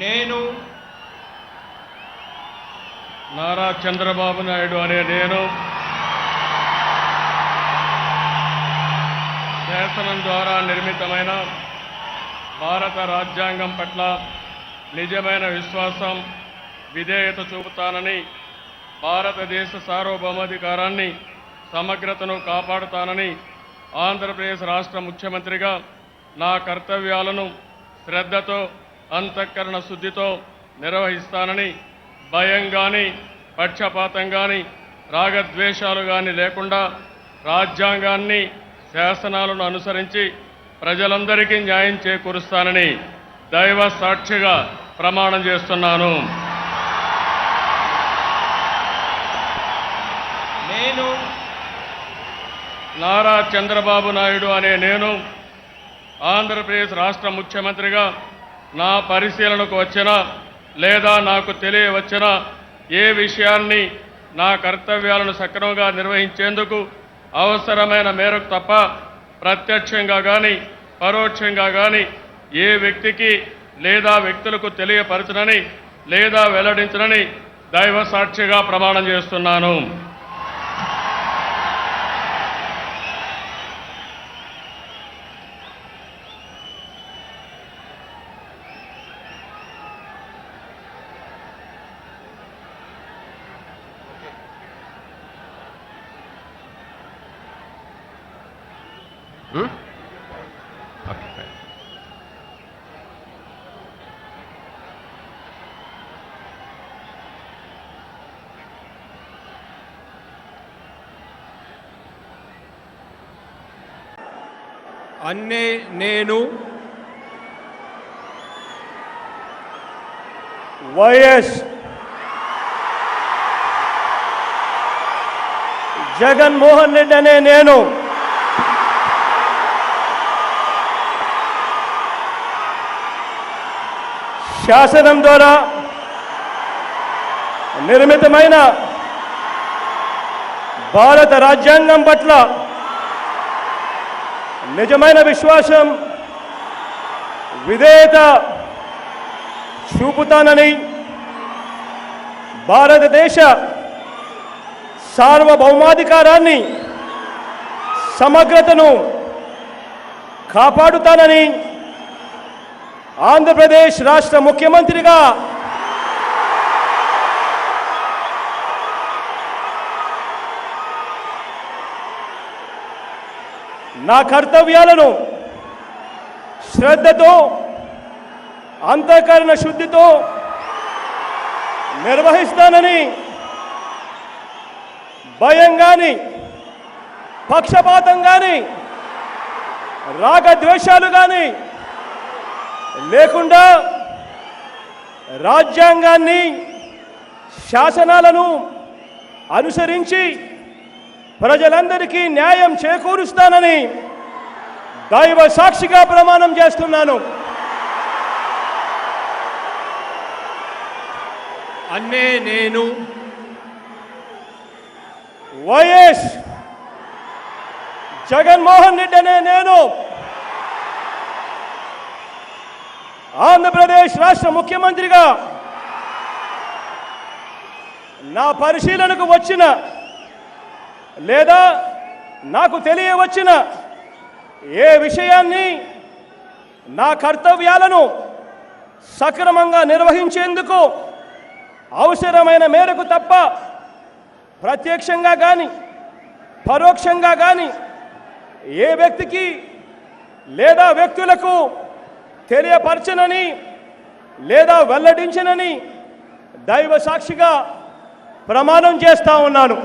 నేను నారా చంద్రబాబు నాయుడు అనే నేను శాసనం ద్వారా నిర్మితమైన భారత రాజ్యాంగం పట్ల నిజమైన విశ్వాసం విధేయత చూపుతానని, భారతదేశ సార్వభౌమాధికారాన్ని సమగ్రతను కాపాడుతానని, ఆంధ్రప్రదేశ్ రాష్ట్ర ముఖ్యమంత్రిగా నా కర్తవ్యాలను శ్రద్ధతో అంతఃకరణ శుద్ధితో నిర్వహిస్తానని, భయం కానీ పక్షపాతం కానీ రాగద్వేషాలు కానీ లేకుండా రాజ్యాంగాన్ని శాసనాలను అనుసరించి ప్రజలందరికీ న్యాయం చేకూరుస్తానని దైవ సాక్షిగా ప్రమాణం చేస్తున్నాను. నేను నారా చంద్రబాబు నాయుడు అనే నేను ఆంధ్రప్రదేశ్ రాష్ట్ర ముఖ్యమంత్రిగా నా పరిశీలనకు వచ్చిన లేదా నాకు తెలియవచ్చిన ఏ విషయాన్ని నా కర్తవ్యాలను సక్రమంగా నిర్వహించేందుకు అవసరమైన మేరకు తప్ప ప్రత్యక్షంగా కానీ పరోక్షంగా కానీ ఏ వ్యక్తికి లేదా వ్యక్తులకు తెలియపరచనని లేదా వెల్లడించనని దైవ సాక్షిగా ప్రమాణం చేస్తున్నాను. అన్నే నేను వైఎస్ జగన్మోహన్ రెడ్డి అనే నేను శాసనం ద్వారా నిర్మితమైన భారత రాజ్యాంగం పట్ల నిజమైన విశ్వాసం విధేయత చూపుతానని, భారతదేశ సార్వభౌమాధికారాన్ని సమగ్రతను కాపాడుతానని ఆంధ్రప్రదేశ్ రాష్ట్ర ముఖ్యమంత్రిగా నా కర్తవ్యాలను శ్రద్ధతో అంతఃకరణ శుద్ధితో నిర్వహిస్తానని, భయం కానీ పక్షపాతం కానీ రాగద్వేషాలు కానీ లేకుండా రాజ్యాంగాన్ని శాసనాలను అనుసరించి ప్రజలందరికీ న్యాయం చేకూరుస్తానని దైవ సాక్షిగా ప్రమాణం చేస్తున్నాను. అన్నే నేను వైఎస్ జగన్మోహన్ రెడ్డి అనే నేను ఆంధ్రప్రదేశ్ రాష్ట్ర ముఖ్యమంత్రిగా నా పరిశీలనకు వచ్చిన లేదా నాకు తెలియవచ్చిన ఏ విషయాన్ని నా కర్తవ్యాలను సక్రమంగా నిర్వహించేందుకు అవసరమైన మేరకు తప్ప ప్రత్యక్షంగా కానీ పరోక్షంగా కానీ ఏ వ్యక్తికి లేదా వ్యక్తులకు తెలియపరచనని లేదా వెల్లడించనని దైవ సాక్షిగా ప్రమాణం చేస్తా ఉన్నాను.